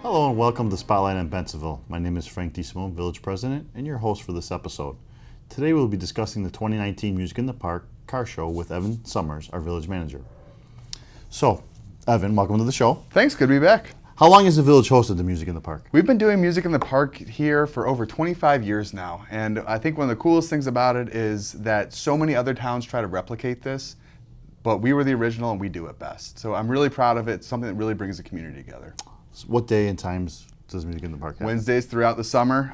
Hello and welcome to Spotlight on Bensenville. My name is Frank DeSimone, Village President, and your host for this episode. Today we'll be discussing the 2019 Music in the Park car show with Evan Summers, our Village Manager. So, Evan, welcome to the show. Thanks, good to be back. How long has the Village hosted the Music in the Park? We've been doing Music in the Park here for over 25 years now, and I think one of the coolest things about it is that so many other towns try to replicate this, but we were the original and we do it best. So I'm really proud of it. It's something that really brings the community together. So what day and times does Music in the Park have? Wednesdays throughout the summer.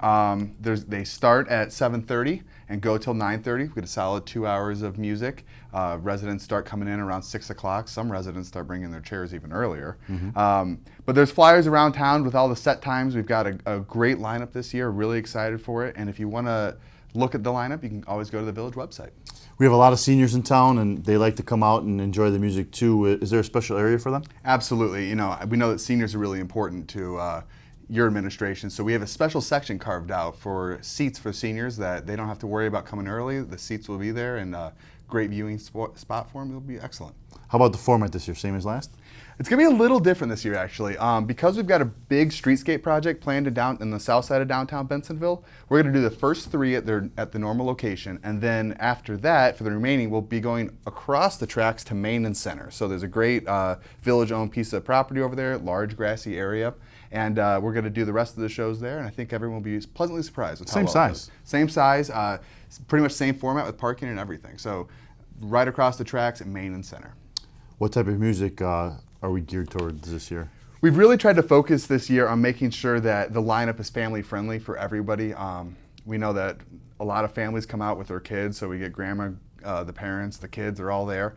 They start at 7:30 and go till 9:30. We get a solid 2 hours of music. Residents start coming in around 6 o'clock. Some residents start bringing their chairs even earlier. But there's flyers around town with all the set times. We've got a great lineup this year. Really excited for it. And if you want to look at the lineup, you can always go to the Village website. We have a lot of seniors in town, and they like to come out and enjoy the music too. Is there a special area for them? Absolutely. You know, we know that seniors are really important to your administration, so we have a special section carved out for seats for seniors that they don't have to worry about coming early. The seats will be there, and great viewing spot for them. It'll be excellent. How about the format this year? Same as last? It's going to be a little different this year, actually. Because we've got a big streetscape project planned in the south side of downtown Bensenville, we're going to do the first three at the normal location, and then after that, for the remaining, we'll be going across the tracks to Main and Center. So there's a great village-owned piece of property over there, large grassy area, and we're going to do the rest of the shows there, and I think everyone will be pleasantly surprised with how well it goes. Same size, pretty much same format with parking and everything. So right across the tracks at Main and Center. What type of music are we geared towards this year? We've really tried to focus this year on making sure that the lineup is family friendly for everybody. We know that a lot of families come out with their kids, so we get grandma, the parents, the kids, they're all there.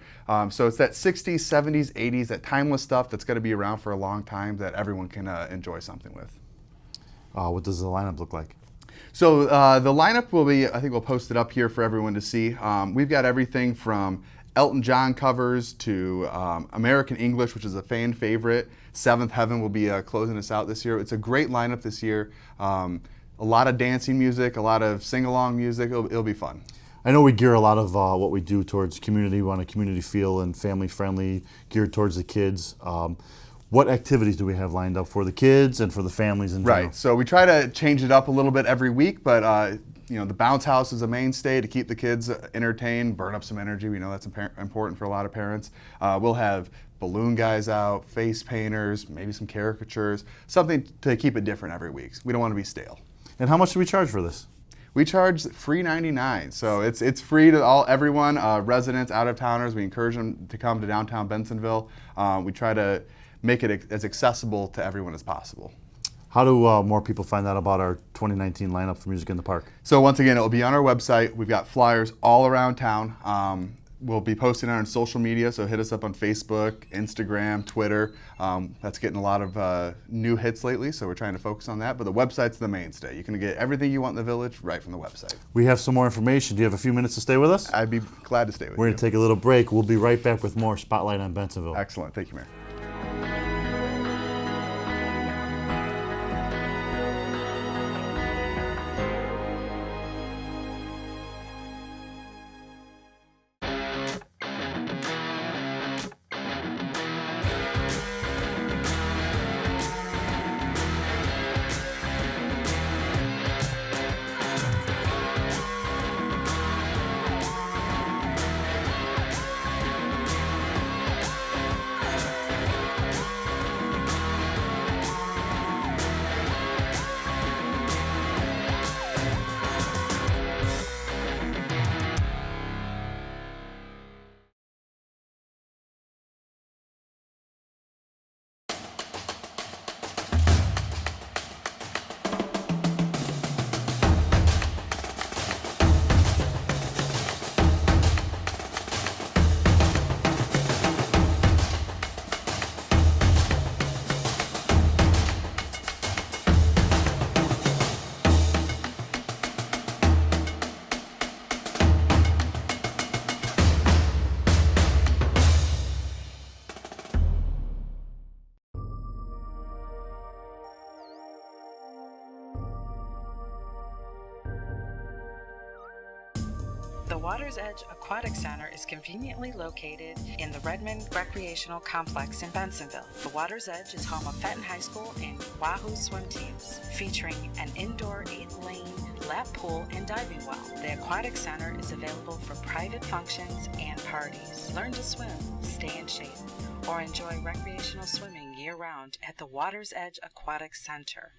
So it's that 60s, 70s, 80s, that timeless stuff that's going to be around for a long time that everyone can enjoy something with. What does the lineup look like? So the lineup will be, I think we'll post it up here for everyone to see. We've got everything from Elton John covers to American English, which is a fan favorite. Seventh Heaven will be closing us out this year. It's a great lineup this year. A lot of dancing music, a lot of sing-along music. It'll be fun. I know we gear a lot of what we do towards community. We want a community feel and family-friendly, geared towards the kids. What activities do we have lined up for the kids and for the families in general? Right, so we try to change it up a little bit every week, but you know, the bounce house is a mainstay to keep the kids entertained, burn up some energy. We know that's important for a lot of parents. We'll have balloon guys out, face painters, maybe some caricatures, something to keep it different every week. We don't want to be stale. And how much do we charge for this? We charge free $99, so it's free to everyone, residents, out-of-towners. We encourage them to come to downtown Bensenville. We try to make it as accessible to everyone as possible. How do more people find out about our 2019 lineup for Music in the Park? So once again, it will be on our website. We've got flyers all around town. We'll be posting on social media, so hit us up on Facebook, Instagram, Twitter. That's getting a lot of new hits lately, so we're trying to focus on that. But the website's the mainstay. You can get everything you want in the village right from the website. We have some more information. Do you have a few minutes to stay with us? I'd be glad to stay with you. We're going to take a little break. We'll be right back with more Spotlight on Bensenville. Excellent. Thank you, Mayor. The Water's Edge Aquatic Center is conveniently located in the Redmond Recreational Complex in Bensenville. The Water's Edge is home of Fenton High School and Wahoo swim teams, featuring an indoor 8-lane lap pool and diving well. The Aquatic Center is available for private functions and parties. Learn to swim, stay in shape, or enjoy recreational swimming year-round at the Water's Edge Aquatic Center.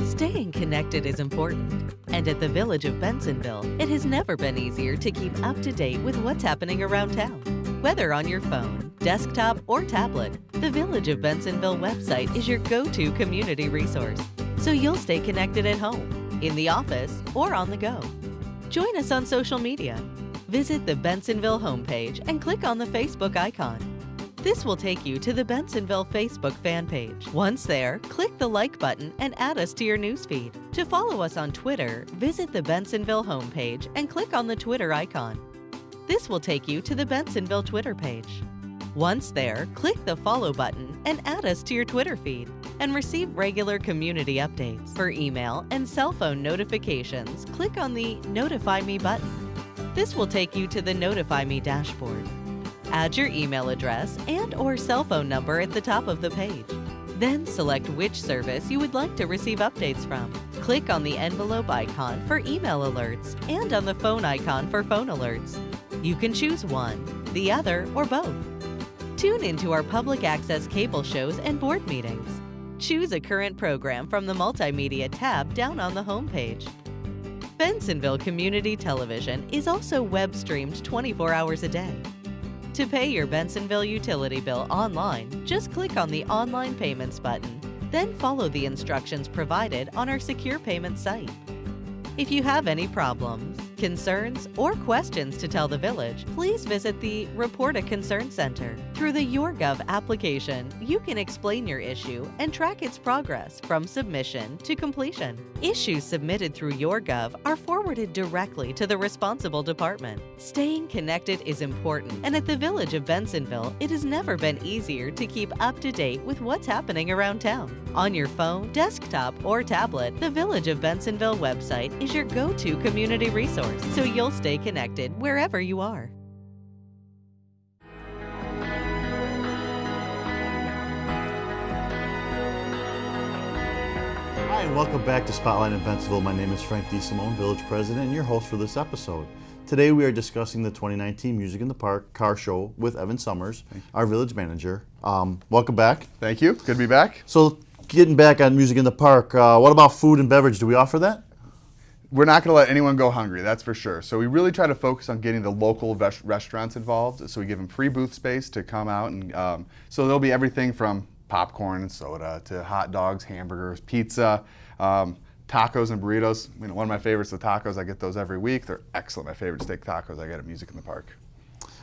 Staying connected is important, and at the Village of Bensenville, it has never been easier to keep up to date with what's happening around town. Whether on your phone, desktop, or tablet, the Village of Bensenville website is your go-to community resource, so you'll stay connected at home, in the office, or on the go. Join us on social media. Visit the Bensenville homepage and click on the Facebook icon. This will take you to the Bensenville Facebook fan page. Once there, click the like button and add us to your newsfeed. To follow us on Twitter, visit the Bensenville homepage and click on the Twitter icon. This will take you to the Bensenville Twitter page. Once there, click the follow button and add us to your Twitter feed and receive regular community updates. For email and cell phone notifications, click on the Notify Me button. This will take you to the Notify Me dashboard. Add your email address and/or cell phone number at the top of the page. Then select which service you would like to receive updates from. Click on the envelope icon for email alerts and on the phone icon for phone alerts. You can choose one, the other, or both. Tune into our public access cable shows and board meetings. Choose a current program from the Multimedia tab down on the homepage. Bensenville Community Television is also web streamed 24 hours a day. To pay your Bensenville utility bill online, just click on the Online Payments button, then follow the instructions provided on our secure payment site. If you have any problems, concerns, or questions to tell the Village, please visit the Report a Concern Center. Through the YourGov application, you can explain your issue and track its progress from submission to completion. Issues submitted through YourGov are forwarded directly to the responsible department. Staying connected is important, and at the Village of Bensenville, it has never been easier to keep up to date with what's happening around town. On your phone, desktop, or tablet, the Village of Bensenville website is your go-to community resource, so you'll stay connected wherever you are. Hi, and welcome back to Spotlight in Bensenville. My name is Frank DeSimone, Village President, and your host for this episode. Today we are discussing the 2019 Music in the Park car show with Evan Summers, our Village Manager. Welcome back. Thank you. Good to be back. So, getting back on Music in the Park, what about food and beverage? Do we offer that? We're not going to let anyone go hungry, that's for sure. So we really try to focus on getting the local restaurants involved. So we give them free booth space to come out, and so there'll be everything from popcorn and soda to hot dogs, hamburgers, pizza, tacos and burritos. You know, one of my favorites is the tacos. I get those every week. They're excellent. My favorite steak tacos I get at Music in the Park.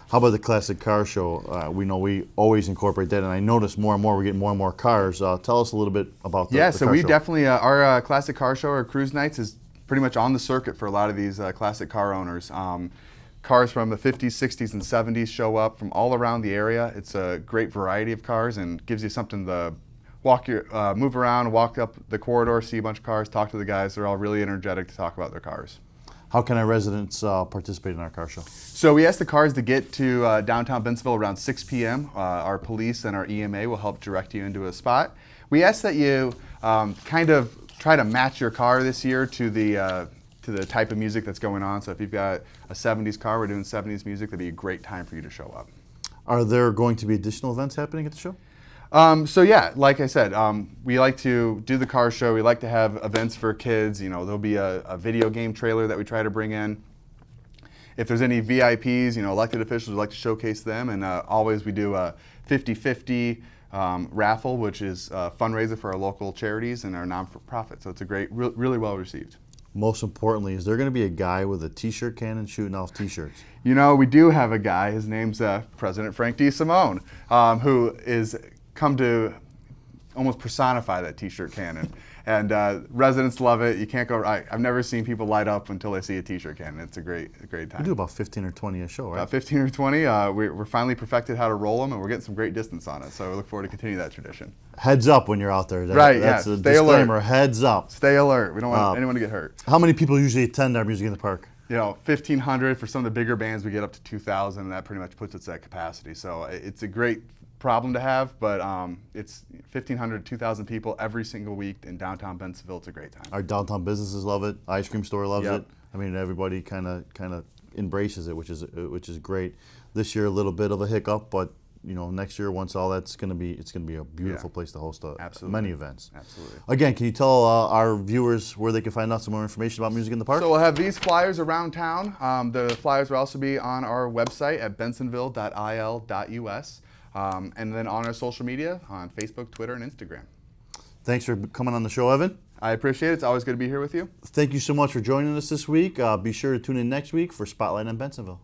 How about the classic car show? We know we always incorporate that, and I notice more and more we're getting more and more cars. Tell us a little bit about the Yeah, the so car we show. definitely, our classic car show or cruise nights is pretty much on the circuit for a lot of these classic car owners. Cars from the 50s, 60s, and 70s show up from all around the area. It's a great variety of cars and gives you something to move around, walk up the corridor, see a bunch of cars, talk to the guys. They're all really energetic to talk about their cars. How can our residents participate in our car show? So we ask the cars to get to downtown Bensenville around 6 p.m. Our police and our EMA will help direct you into a spot. We ask that you kind of try to match your car this year to the type of music that's going on. So if you've got a 70s car, we're doing 70s music, that'd be a great time for you to show up. Are there going to be additional events happening at the show? So yeah, like I said, we like to do the car show. We like to have events for kids. You know, there'll be a video game trailer that we try to bring in. If there's any VIPs, you know, elected officials, we like to showcase them. And always we do a 50-50 raffle, which is a fundraiser for our local charities and our non-for-profit. So it's a great, really well received. Most importantly, is there going to be a guy with a T-shirt cannon shooting off T-shirts? You know, we do have a guy. His name's President Frank DeSimone, who is come to almost personify that T-shirt cannon. And residents love it. You can't go right. I've never seen people light up until they see a T-shirt cannon. It's a great time. We do about 15 or 20 a show, right? About 15 or 20. We're finally perfected how to roll them, and we're getting some great distance on it. So we look forward to continuing that tradition. Heads up when you're out there. That's a Stay disclaimer. alert. Heads up. Stay alert. We don't want anyone to get hurt. How many people usually attend our Music in the Park? 1,500 for some of the bigger bands. We get up to 2,000, and that pretty much puts us at capacity. So it's a great problem to have, but it's 1,500, 2,000 people every single week in downtown Bensenville. It's a great time. Our downtown businesses love it. Ice cream store loves Yep. it. I mean, everybody kind of embraces it, which is great. This year a little bit of a hiccup, but next year once all that's going to be, it's going to be a beautiful place to host many events. Absolutely. Again, can you tell our viewers where they can find out some more information about Music in the Park? So we'll have these flyers around town. The flyers will also be on our website at bensenville.il.us. And then on our social media, on Facebook, Twitter, and Instagram. Thanks for coming on the show, Evan. I appreciate it. It's always good to be here with you. Thank you so much for joining us this week. Be sure to tune in next week for Spotlight on Bensenville.